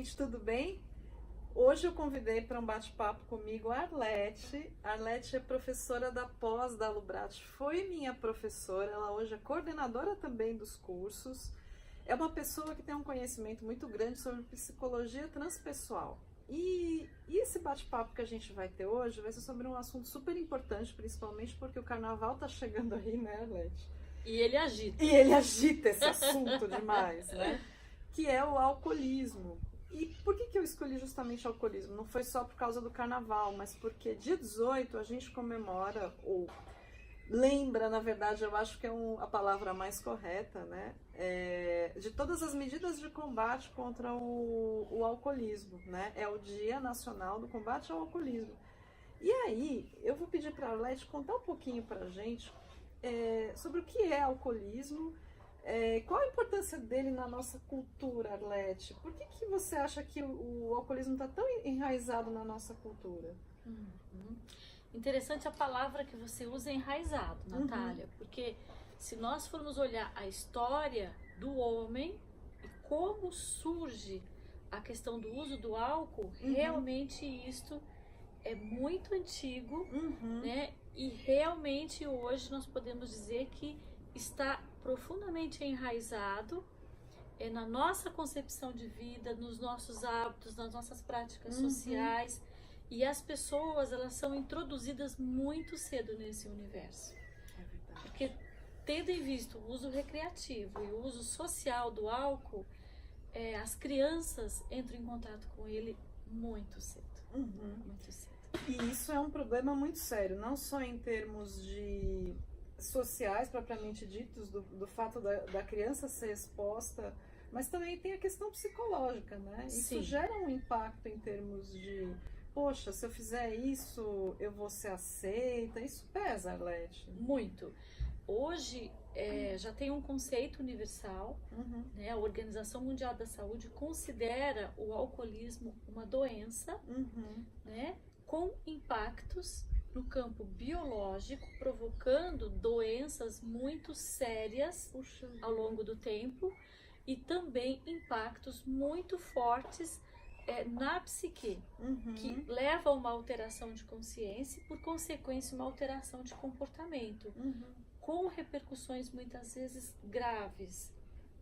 gente, tudo bem? Hoje eu convidei para um bate-papo comigo a Arlete. A Arlete é professora da pós da Lubrat, foi minha professora, ela hoje é coordenadora também dos cursos. É uma pessoa que tem um conhecimento muito grande sobre psicologia transpessoal. E esse bate-papo que a gente vai ter hoje vai ser sobre um assunto super importante, principalmente porque o carnaval está chegando aí, né, Arlete? E ele agita. E ele agita esse assunto demais, né? Que é o alcoolismo. E por que eu escolhi justamente o alcoolismo? Não foi só por causa do carnaval, mas porque dia 18 a gente comemora, ou lembra, na verdade, eu acho que é a palavra mais correta, né? De todas as medidas de combate contra o alcoolismo, né? É o Dia Nacional do Combate ao Alcoolismo. E aí, eu vou pedir para a Arlete contar um pouquinho para a gente sobre o que é alcoolismo, qual a importância dele na nossa cultura, Arlete? Por que você acha que o alcoolismo está tão enraizado na nossa cultura? Interessante a palavra que você usa, enraizado, Natália, porque se nós formos olhar a história do homem e como surge a questão do uso do álcool, realmente isto é muito antigo, né? E realmente hoje nós podemos dizer que está profundamente enraizado na nossa concepção de vida, nos nossos hábitos, nas nossas práticas sociais. E as pessoas, elas são introduzidas muito cedo nesse universo. É verdade. Porque tendo em vista o uso recreativo e o uso social do álcool, as crianças entram em contato com ele muito cedo. Muito cedo. E isso é um problema muito sério, não só em termos de sociais propriamente ditos, do fato da criança ser exposta, mas também tem a questão psicológica, né? Isso Sim. gera um impacto em termos de, poxa, se eu fizer isso, eu vou ser aceita. Isso pesa, Arlete? Muito. Hoje já tem um conceito universal, né? A Organização Mundial da Saúde considera o alcoolismo uma doença, né? Com impactos no campo biológico, provocando doenças muito sérias ao longo do tempo e também impactos muito fortes na psique, que leva a uma alteração de consciência e, por consequência, uma alteração de comportamento, com repercussões muitas vezes graves,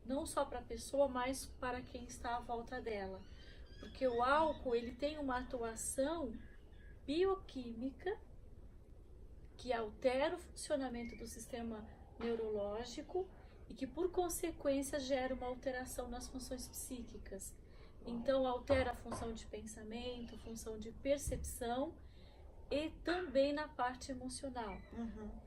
não só para a pessoa, mas para quem está à volta dela. Porque o álcool, ele tem uma atuação bioquímica que altera o funcionamento do sistema neurológico e que, por consequência, gera uma alteração nas funções psíquicas. Então, altera a função de pensamento, função de percepção e também na parte emocional.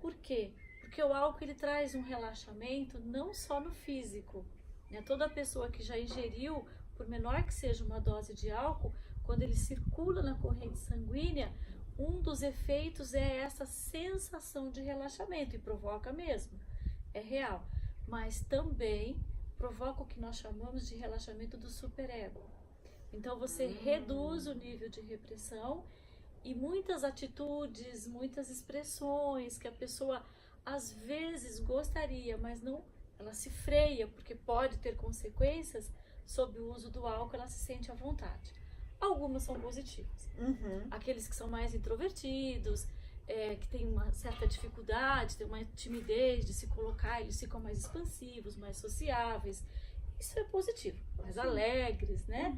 Por quê? Porque o álcool ele traz um relaxamento não só no físico, né? Toda pessoa que já ingeriu, por menor que seja uma dose de álcool, quando ele circula na corrente sanguínea, um dos efeitos é essa sensação de relaxamento, e provoca mesmo, é real, mas também provoca o que nós chamamos de relaxamento do superego. Então você reduz o nível de repressão e muitas atitudes, muitas expressões que a pessoa às vezes gostaria, mas não, ela se freia porque pode ter consequências. Sob o uso do álcool, ela se sente à vontade. Algumas são positivas. Aqueles que são mais introvertidos, que têm uma certa dificuldade, têm uma timidez de se colocar, eles ficam mais expansivos, mais sociáveis. Isso é positivo, mais alegres, né?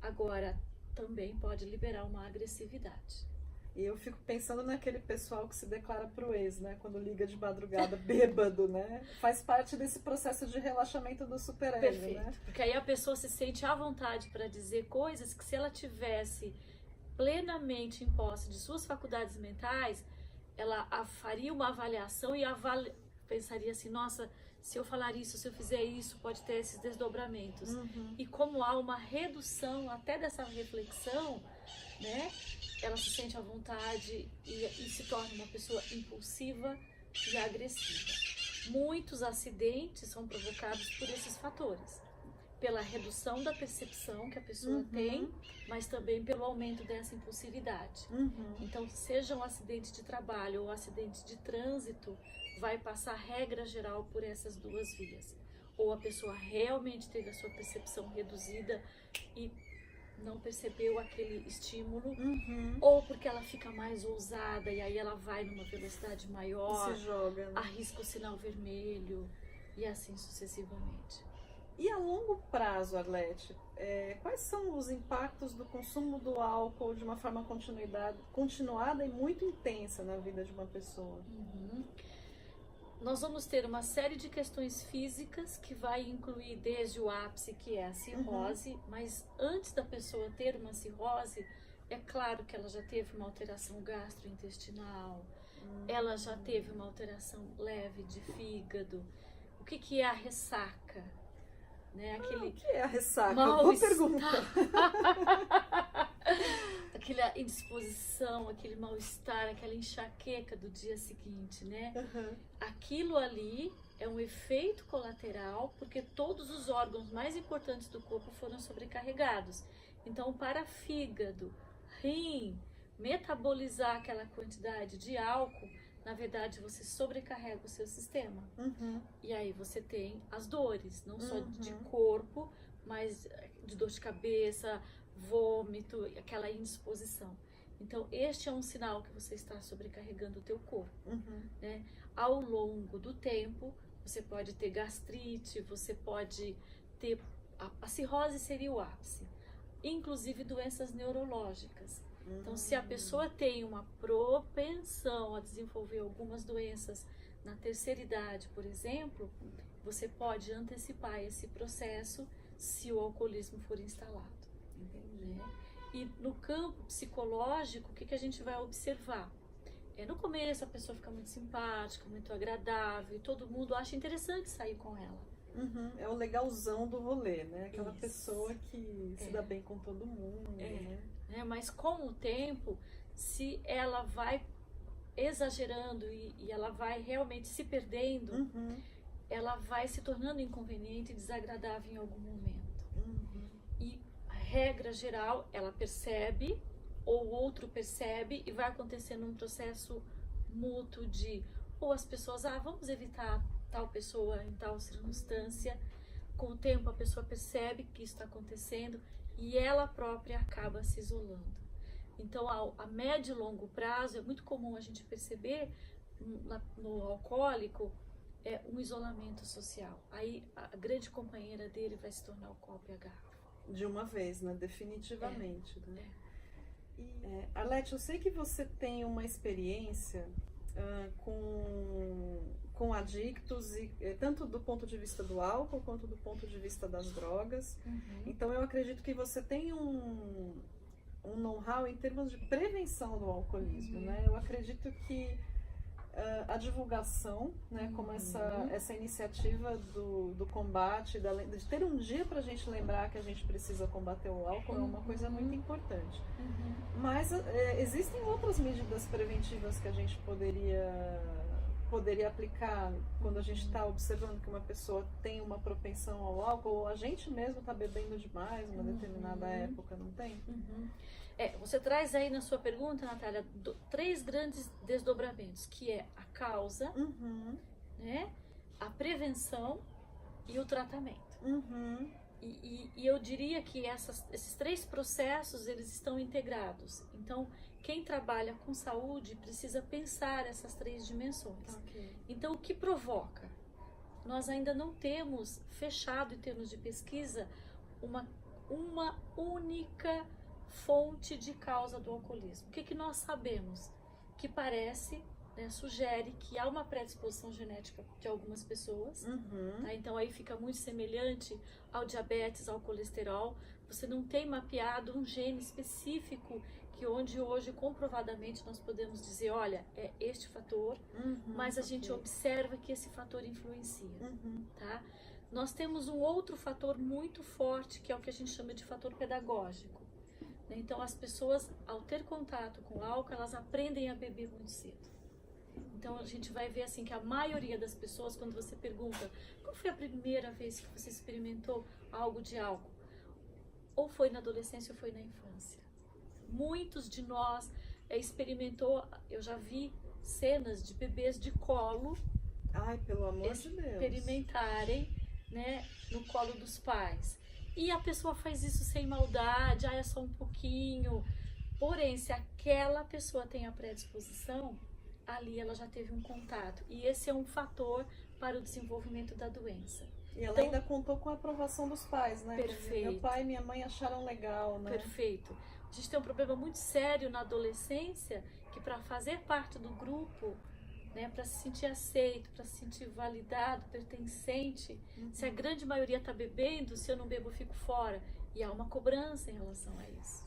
Agora, também pode liberar uma agressividade. E eu fico pensando naquele pessoal que se declara pro ex, né? Quando liga de madrugada bêbado, né? Faz parte desse processo de relaxamento do superego, Perfeito. né? Porque aí a pessoa se sente à vontade para dizer coisas que, se ela tivesse plenamente em posse de suas faculdades mentais, ela faria uma avaliação e pensaria assim, nossa, se eu falar isso, se eu fizer isso, pode ter esses desdobramentos. E como há uma redução até dessa reflexão, né? Ela se sente à vontade e se torna uma pessoa impulsiva e agressiva. Muitos acidentes são provocados por esses fatores. Pela redução da percepção que a pessoa tem, mas também pelo aumento dessa impulsividade. Então, seja um acidente de trabalho ou um acidente de trânsito, vai passar regra geral por essas duas vias. Ou a pessoa realmente teve a sua percepção reduzida e não percebeu aquele estímulo, ou porque ela fica mais ousada e aí ela vai numa velocidade maior, se joga, né? arrisca o sinal vermelho e assim sucessivamente. E a longo prazo, Arlete, quais são os impactos do consumo do álcool de uma forma continuada e muito intensa na vida de uma pessoa? Nós vamos ter uma série de questões físicas que vai incluir desde o ápice, que é a cirrose, mas antes da pessoa ter uma cirrose, é claro que ela já teve uma alteração gastrointestinal, ela já teve uma alteração leve de fígado. O que é a ressaca? Né? O que é a ressaca? Boa pergunta. Aquela indisposição, aquele mal-estar, aquela enxaqueca do dia seguinte, né? Aquilo ali é um efeito colateral, porque todos os órgãos mais importantes do corpo foram sobrecarregados. Então, para fígado, rim, metabolizar aquela quantidade de álcool, na verdade, você sobrecarrega o seu sistema. E aí você tem as dores, não só de corpo, mas de dor de cabeça, vômito, aquela indisposição. Então, este é um sinal que você está sobrecarregando o teu corpo. Né? Ao longo do tempo, você pode ter gastrite, você pode ter... A cirrose seria o ápice. Inclusive doenças neurológicas. Então, se a pessoa tem uma propensão a desenvolver algumas doenças na terceira idade, por exemplo, você pode antecipar esse processo se o alcoolismo for instalado. Né? E no campo psicológico, o que a gente vai observar? No começo a pessoa fica muito simpática, muito agradável, e todo mundo acha interessante sair com ela. É o legalzão do rolê, né? Aquela pessoa que se dá bem com todo mundo, né? Mas com o tempo, se ela vai exagerando e ela vai realmente se perdendo, ela vai se tornando inconveniente e desagradável em algum momento. E a regra geral, ela percebe, ou o outro percebe, e vai acontecendo um processo mútuo de, ou as pessoas, vamos evitar tal pessoa em tal circunstância. Com o tempo a pessoa percebe que isso está acontecendo e ela própria acaba se isolando. Então, a médio e longo prazo, é muito comum a gente perceber no alcoólico um isolamento social. Aí a grande companheira dele vai se tornar o copo e a garrafa. De uma vez, né? Definitivamente. Né? Arlete, eu sei que você tem uma experiência com adictos, e tanto do ponto de vista do álcool quanto do ponto de vista das drogas. Então eu acredito que você tem um know-how em termos de prevenção do alcoolismo, né? Eu acredito que a divulgação, né, como essa iniciativa do combate, de ter um dia para a gente lembrar que a gente precisa combater o álcool, é uma coisa muito importante. Mas existem outras medidas preventivas que a gente poderia aplicar quando a gente está observando que uma pessoa tem uma propensão ao álcool, ou a gente mesmo está bebendo demais numa determinada época, não tem? Você traz aí na sua pergunta, Natália, 3 grandes desdobramentos, que é a causa, né, a prevenção e o tratamento. E eu diria que esses 3 processos, eles estão integrados. Então, quem trabalha com saúde precisa pensar essas 3 dimensões. Então, o que provoca? Nós ainda não temos fechado, em termos de pesquisa, uma única fonte de causa do alcoolismo. O que nós sabemos? Que parece, né, sugere que há uma predisposição genética de algumas pessoas. Tá? Então, aí fica muito semelhante ao diabetes, ao colesterol. Você não tem mapeado um gene específico que onde hoje comprovadamente nós podemos dizer, olha, é este fator, mas a gente observa que esse fator influencia. Tá? Nós temos um outro fator muito forte, que é o que a gente chama de fator pedagógico. Então, as pessoas, ao ter contato com o álcool, elas aprendem a beber muito cedo. Então, a gente vai ver assim que a maioria das pessoas, quando você pergunta qual foi a primeira vez que você experimentou algo de álcool, ou foi na adolescência ou foi na infância. Muitos de nós experimentou, eu já vi cenas de bebês de colo, pelo amor de Deus, experimentarem, né, no colo dos pais. E a pessoa faz isso sem maldade, é só um pouquinho. Porém, se aquela pessoa tem a predisposição, ali ela já teve um contato. E esse é um fator para o desenvolvimento da doença. E ela ainda contou com a aprovação dos pais, né? Perfeito. Meu pai e minha mãe acharam legal, né? Perfeito. A gente tem um problema muito sério na adolescência, que para fazer parte do grupo, né, para se sentir aceito, para se sentir validado, pertencente, se a grande maioria está bebendo, se eu não bebo eu fico fora. E há uma cobrança em relação a isso.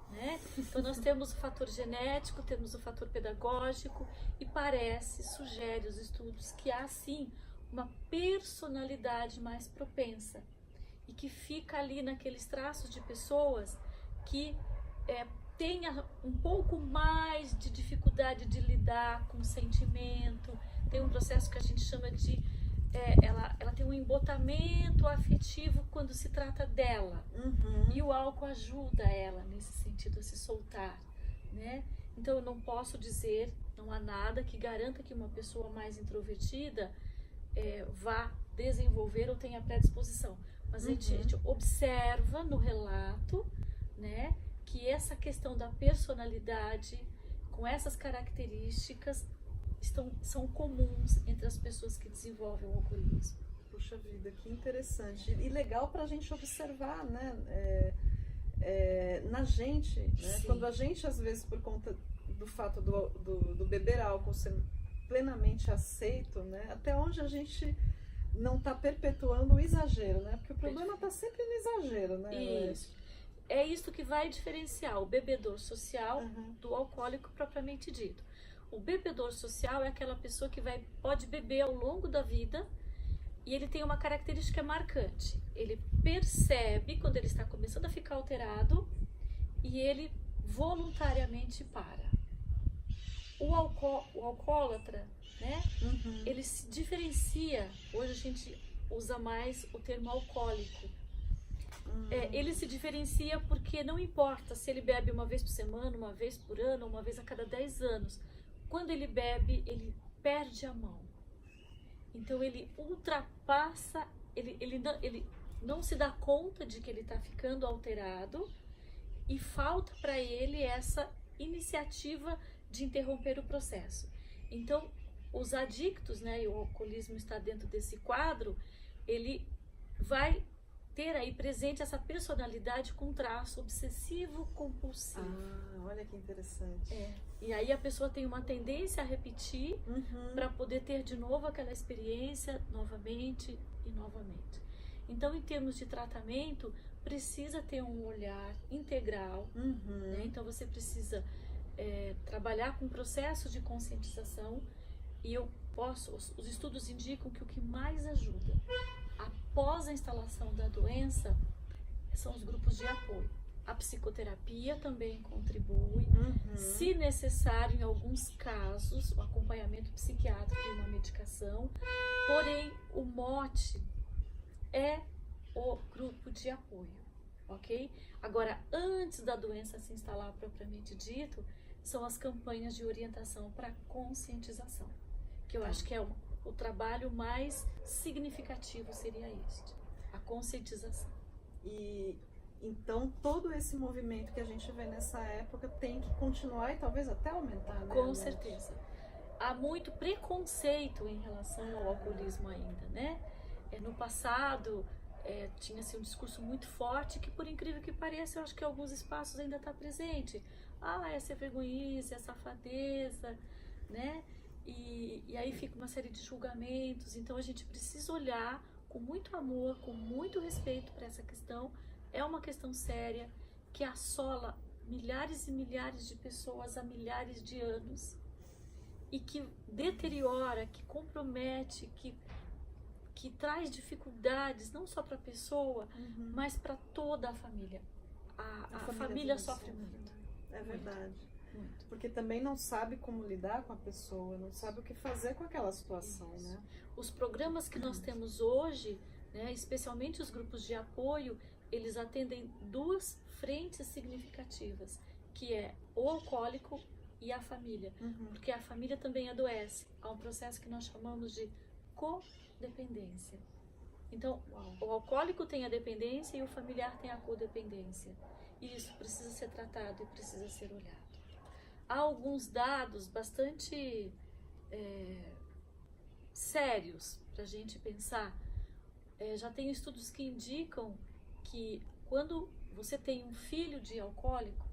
Né? Então nós temos o fator genético, temos o fator pedagógico e sugere os estudos que há sim uma personalidade mais propensa e que fica ali naqueles traços de pessoas que tenha um pouco mais de dificuldade de lidar com o sentimento, tem um processo que a gente chama de ela tem um embotamento afetivo quando se trata dela. E o álcool ajuda ela nesse sentido a se soltar, né? Então eu não posso dizer, não há nada que garanta que uma pessoa mais introvertida vá desenvolver ou tenha predisposição, mas a gente observa no relato, né, que essa questão da personalidade com essas características são comuns entre as pessoas que desenvolvem o alcoolismo. Puxa vida, que interessante. E legal para a gente observar, né? Na gente, né? Quando a gente, às vezes, por conta do fato do beber álcool ser plenamente aceito, né? Até onde a gente não está perpetuando o exagero, né? Porque o problema está sempre no exagero, né? Isso. É isso que vai diferenciar o bebedor social do alcoólico propriamente dito. O bebedor social é aquela pessoa que pode beber ao longo da vida e ele tem uma característica marcante. Ele percebe quando ele está começando a ficar alterado e ele voluntariamente para. O alcoólatra, né? Ele se diferencia. Hoje a gente usa mais o termo alcoólico. Ele se diferencia porque não importa se ele bebe uma vez por semana, uma vez por ano, uma vez a cada 10 anos. Quando ele bebe, ele perde a mão. Então ele ultrapassa, ele não se dá conta de que ele está ficando alterado e falta para ele essa iniciativa de interromper o processo. Então, os adictos, né, e o alcoolismo está dentro desse quadro, ele vai ter aí presente essa personalidade com traço obsessivo compulsivo. Olha que interessante. E aí a pessoa tem uma tendência a repetir para poder ter de novo aquela experiência novamente e novamente. Então, em termos de tratamento, precisa ter um olhar integral, né? Então você precisa trabalhar com processos de conscientização e os estudos indicam que o que mais ajuda após a instalação da doença são os grupos de apoio. A psicoterapia também contribui, se necessário, em alguns casos, o acompanhamento psiquiátrico e uma medicação, porém o mote é o grupo de apoio, ok? Agora, antes da doença se instalar propriamente dito, são as campanhas de orientação para conscientização, que eu acho que é o trabalho mais significativo seria este, a conscientização. E então todo esse movimento que a gente vê nessa época tem que continuar e talvez até aumentar, né? Com certeza. Há muito preconceito em relação ao alcoolismo ainda, né? No passado tinha-se um discurso muito forte que, por incrível que pareça, eu acho que em alguns espaços ainda está presente. Essa é vergonhice, é safadeza, né? E aí fica uma série de julgamentos. Então a gente precisa olhar com muito amor, com muito respeito para essa questão. É uma questão séria que assola milhares e milhares de pessoas há milhares de anos e que deteriora, que compromete, que traz dificuldades não só para a pessoa, mas para toda a família. A família sofre muito. É verdade. Muito. Porque também não sabe como lidar com a pessoa, não sabe o que fazer com aquela situação, né? Os programas que nós temos hoje, né, especialmente os grupos de apoio, eles atendem duas frentes significativas, que é o alcoólico e a família, porque a família também adoece. Há um processo que nós chamamos de codependência. Então, o alcoólico tem a dependência e o familiar tem a codependência. E isso precisa ser tratado e precisa ser olhado. Há alguns dados bastante sérios para a gente pensar. Já tem estudos que indicam que quando você tem um filho de alcoólico,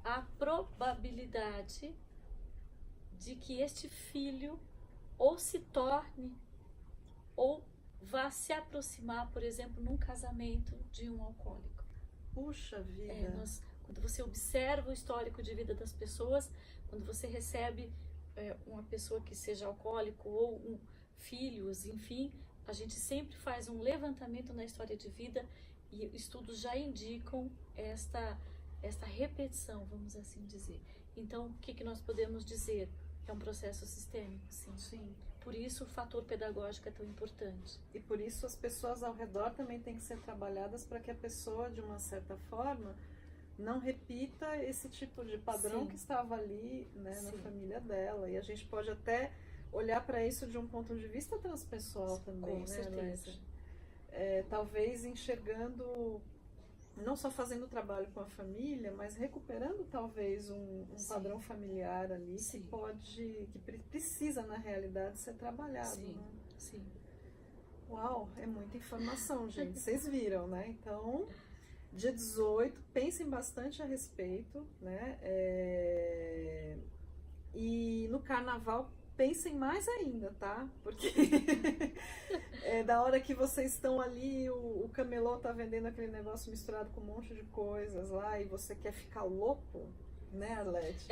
a probabilidade de que este filho ou se torne ou vá se aproximar, por exemplo, num casamento de um alcoólico. Puxa vida! Quando você observa o histórico de vida das pessoas, quando você recebe uma pessoa que seja alcoólico ou filhos, enfim, a gente sempre faz um levantamento na história de vida e estudos já indicam esta repetição, vamos assim dizer. Então, o que nós podemos dizer? É um processo sistêmico, sim. Sim. Por isso o fator pedagógico é tão importante. E por isso as pessoas ao redor também têm que ser trabalhadas para que a pessoa, de uma certa forma, não repita esse tipo de padrão Sim. que estava ali, né, na família dela. E a gente pode até olhar para isso de um ponto de vista transpessoal também, com certeza. Talvez enxergando, não só fazendo trabalho com a família, mas recuperando talvez um padrão familiar ali que precisa na realidade ser trabalhado. Sim, né? sim. Uau, é muita informação, gente. Vocês viram, né? Então, dia 18, pensem bastante a respeito, né? E no carnaval, pensem mais ainda, tá? Porque da hora que vocês estão ali, o camelô tá vendendo aquele negócio misturado com um monte de coisas lá e você quer ficar louco, né, Arlete?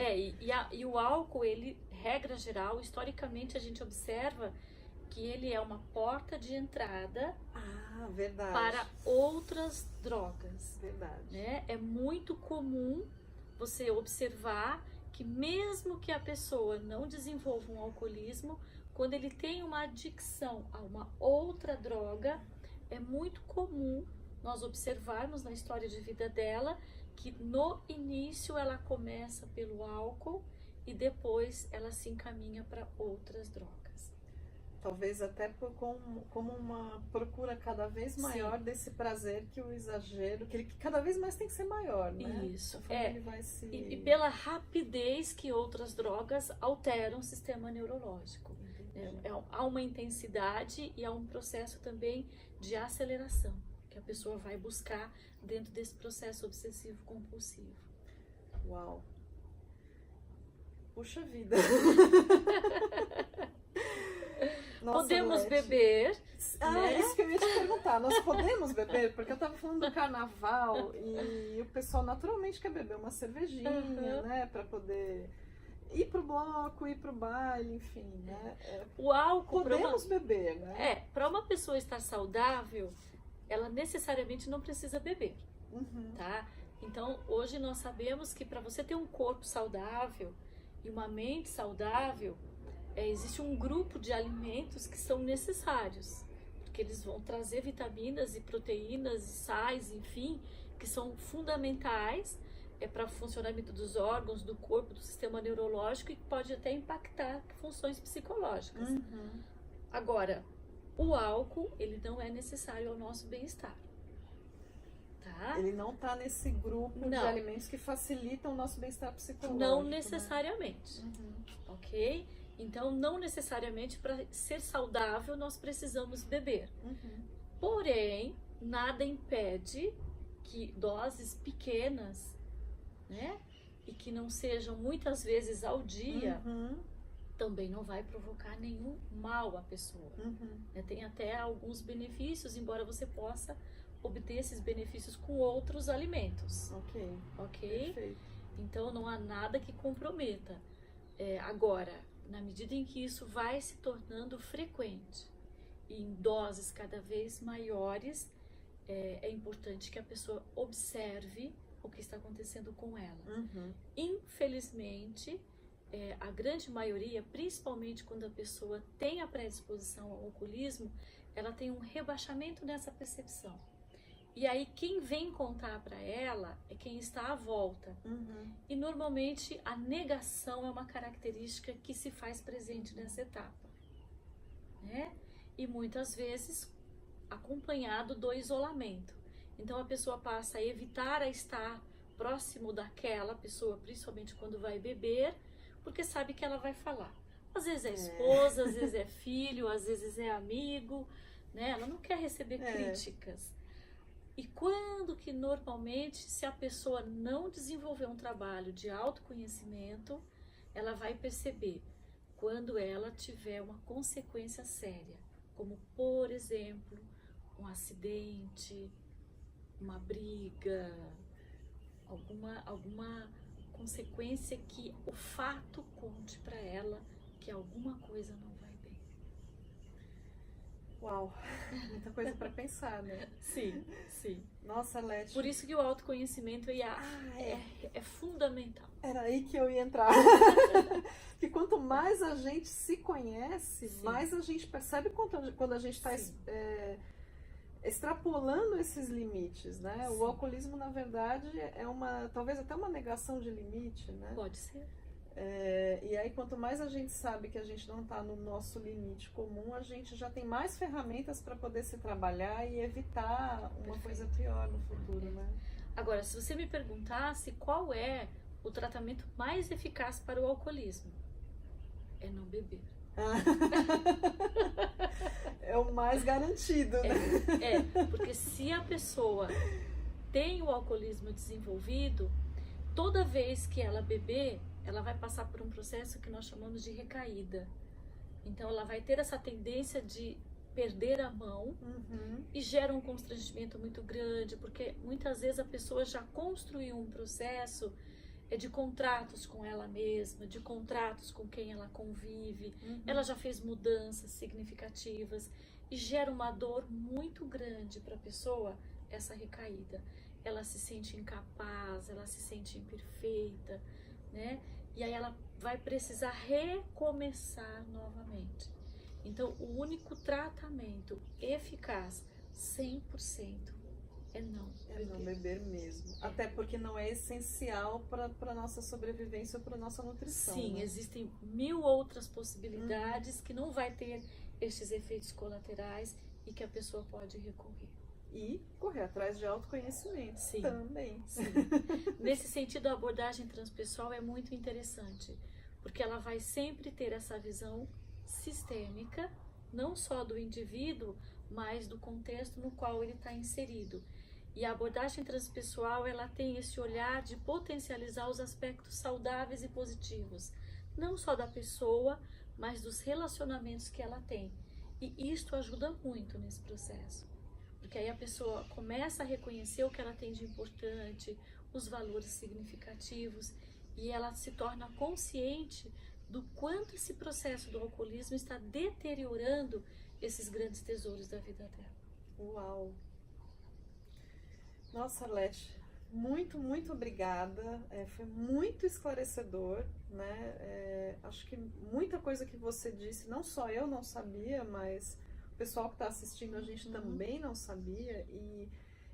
E o álcool, ele, regra geral, historicamente a gente observa que ele é uma porta de entrada verdade. para outras drogas. Verdade. Né? É muito comum você observar que mesmo que a pessoa não desenvolva um alcoolismo, quando ele tem uma adicção a uma outra droga, é muito comum nós observarmos na história de vida dela que no início ela começa pelo álcool e depois ela se encaminha para outras drogas. Talvez até como uma procura cada vez maior desse prazer que o exagero, que ele cada vez mais tem que ser maior, né? Isso, ele vai se... e pela rapidez que outras drogas alteram o sistema neurológico. Há uma intensidade e há um processo também de aceleração, que a pessoa vai buscar dentro desse processo obsessivo-compulsivo. Uau! Puxa vida! Nossa, podemos Leti. beber. Né? Isso que eu ia te perguntar. Nós podemos beber? Porque eu tava falando do carnaval e o pessoal naturalmente quer beber uma cervejinha, né? Pra poder ir pro bloco, ir pro baile, enfim, né? O álcool... Podemos beber, né? Para uma pessoa estar saudável, ela necessariamente não precisa beber, tá? Então, hoje nós sabemos que para você ter um corpo saudável e uma mente saudável, existe um grupo de alimentos que são necessários, porque eles vão trazer vitaminas e proteínas e sais, enfim, que são fundamentais para o funcionamento dos órgãos, do corpo, do sistema neurológico e que pode até impactar funções psicológicas. Agora, o álcool, ele não é necessário ao nosso bem-estar. Tá? Ele não está nesse grupo de alimentos que facilitam o nosso bem-estar psicológico. Não necessariamente, né? Ok? Então, não necessariamente para ser saudável nós precisamos beber. Porém, nada impede que doses pequenas, né, e que não sejam muitas vezes ao dia, também não vai provocar nenhum mal à pessoa. Tem até alguns benefícios, embora você possa obter esses benefícios com outros alimentos. Ok? Perfeito. Então, não há nada que comprometa. Agora, na medida em que isso vai se tornando frequente e em doses cada vez maiores, é importante que a pessoa observe o que está acontecendo com ela. Infelizmente, a grande maioria, principalmente quando a pessoa tem a predisposição ao alcoolismo, ela tem um rebaixamento nessa percepção. E aí quem vem contar para ela é quem está à volta. E normalmente a negação é uma característica que se faz presente nessa etapa, né? E muitas vezes acompanhado do isolamento. Então a pessoa passa a evitar a estar próximo daquela pessoa, principalmente quando vai beber, porque sabe que ela vai falar. Às vezes é esposa, às vezes é filho, às vezes é amigo, né? Ela não quer receber críticas. E quando que normalmente, se a pessoa não desenvolver um trabalho de autoconhecimento, ela vai perceber quando ela tiver uma consequência séria, como por exemplo, um acidente, uma briga, alguma consequência que o fato conte para ela que alguma coisa não vai bem. Uau, muita coisa para pensar, né? Sim, sim. Nossa, Leti. Por isso que o autoconhecimento é fundamental. Era aí que eu ia entrar. Que quanto mais a gente se conhece, mais a gente percebe quando a gente está extrapolando esses limites, né? O alcoolismo, na verdade, é talvez até uma negação de limite, né? Pode ser. E aí, quanto mais a gente sabe que a gente não está no nosso limite comum, a gente já tem mais ferramentas para poder se trabalhar e evitar uma coisa pior no futuro, né? Agora, se você me perguntasse qual é o tratamento mais eficaz para o alcoolismo, é não beber. É o mais garantido, né? Porque se a pessoa tem o alcoolismo desenvolvido, toda vez que ela beber, ela vai passar por um processo que nós chamamos de recaída. Então ela vai ter essa tendência de perder a mão e gera um constrangimento muito grande, porque muitas vezes a pessoa já construiu um processo de contratos com ela mesma, de contratos com quem ela convive, ela já fez mudanças significativas e gera uma dor muito grande para a pessoa, essa recaída. Ela se sente incapaz, ela se sente imperfeita, né? E aí ela vai precisar recomeçar novamente. Então, o único tratamento eficaz, 100%, é não beber mesmo. Até porque não é essencial para a nossa sobrevivência ou para a nossa nutrição. Sim, né? Existem 1000 outras possibilidades que não vai ter esses efeitos colaterais e que a pessoa pode recorrer. E correr atrás de autoconhecimento também. Sim. Nesse sentido, a abordagem transpessoal é muito interessante, porque ela vai sempre ter essa visão sistêmica, não só do indivíduo, mas do contexto no qual ele está inserido. E a abordagem transpessoal, ela tem esse olhar de potencializar os aspectos saudáveis e positivos, não só da pessoa, mas dos relacionamentos que ela tem. E isto ajuda muito nesse processo, porque aí a pessoa começa a reconhecer o que ela tem de importante, os valores significativos, e ela se torna consciente do quanto esse processo do alcoolismo está deteriorando esses grandes tesouros da vida dela. Uau! Nossa, Leti, muito, muito obrigada. Foi muito esclarecedor, né? Acho que muita coisa que você disse, não só eu não sabia, mas o pessoal que está assistindo a gente também não sabia.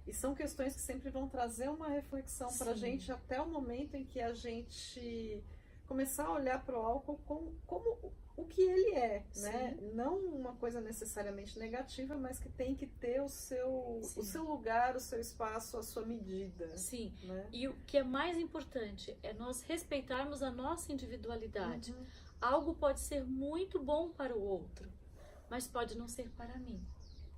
E são questões que sempre vão trazer uma reflexão para a gente até o momento em que a gente começar a olhar para o álcool como o que ele é, né? Não uma coisa necessariamente negativa, mas que tem que ter o seu lugar, o seu espaço, a sua medida. Sim, né? E o que é mais importante é nós respeitarmos a nossa individualidade. Algo pode ser muito bom para o outro, mas pode não ser para mim.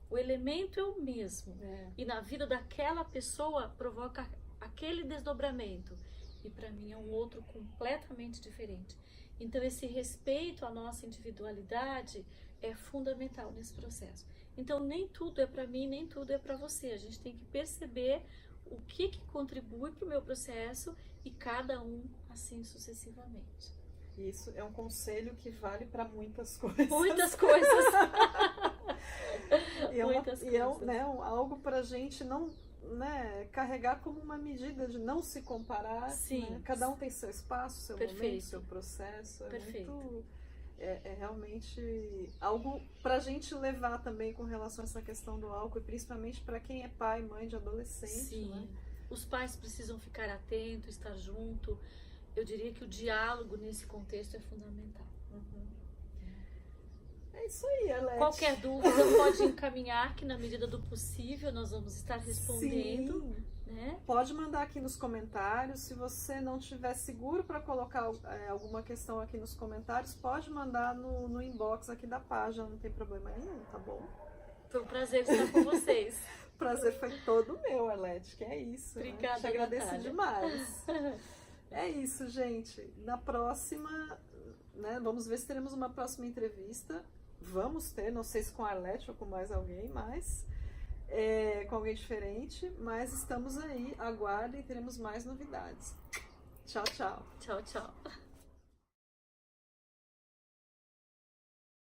O elemento é o mesmo, e na vida daquela pessoa provoca aquele desdobramento, e para mim é um outro completamente diferente. Então esse respeito à nossa individualidade é fundamental nesse processo. Então nem tudo é para mim, nem tudo é para você. A gente tem que perceber o que contribui para o meu processo e cada um assim sucessivamente. Isso é um conselho que vale para muitas coisas. Muitas coisas. Algo para a gente não carregar como uma medida de não se comparar. Né? Cada um tem seu espaço, seu momento, seu processo. É realmente algo para a gente levar também com relação a essa questão do álcool, e principalmente para quem é pai, mãe de adolescente. Né? Os pais precisam ficar atentos, estar junto. Eu diria que o diálogo nesse contexto é fundamental. É isso aí, Arlete. Qualquer dúvida pode encaminhar, que na medida do possível nós vamos estar respondendo. Sim. Né? Pode mandar aqui nos comentários. Se você não estiver seguro para colocar alguma questão aqui nos comentários, pode mandar no inbox aqui da página, não tem problema nenhum, tá bom? Foi um prazer estar com vocês. O prazer foi todo meu, Arlete, que é isso. Obrigada, né? Te agradeço Natália. demais. É isso, gente. Na próxima, né, vamos ver se teremos uma próxima entrevista. Vamos ter, não sei se com a Arlete ou com mais alguém, mas com alguém diferente. Mas estamos aí, aguardem, teremos mais novidades. Tchau, tchau. Tchau, tchau.